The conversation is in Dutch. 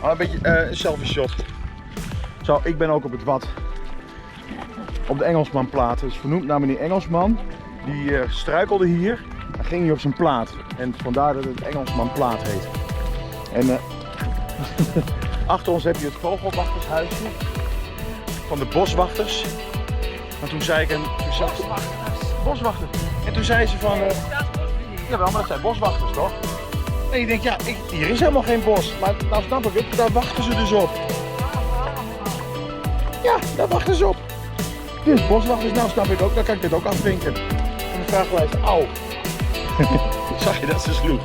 Maar een beetje een selfie shot. Zo, ik ben ook op het wat. Op de Engelsmanplaat. Het is vernoemd naar meneer Engelsman. Die struikelde hier. Dan ging hij op zijn plaat. En vandaar dat het Engelsmanplaat heet. En achter ons heb je het vogelwachtershuisje. Van de boswachters. En toen zei ik hem... Boswachter. En toen zei ze van... jawel, maar dat zijn boswachters toch? En ik denk, ja, hier is helemaal geen bos. Maar nou snap ik het, daar wachten ze dus op. Ja, daar wachten ze op. Dus boswachters, nou snap ik ook, dan kan ik dit ook afvinken. En dan vraag ik wel eens, auw. Zag je dat ze sloeg?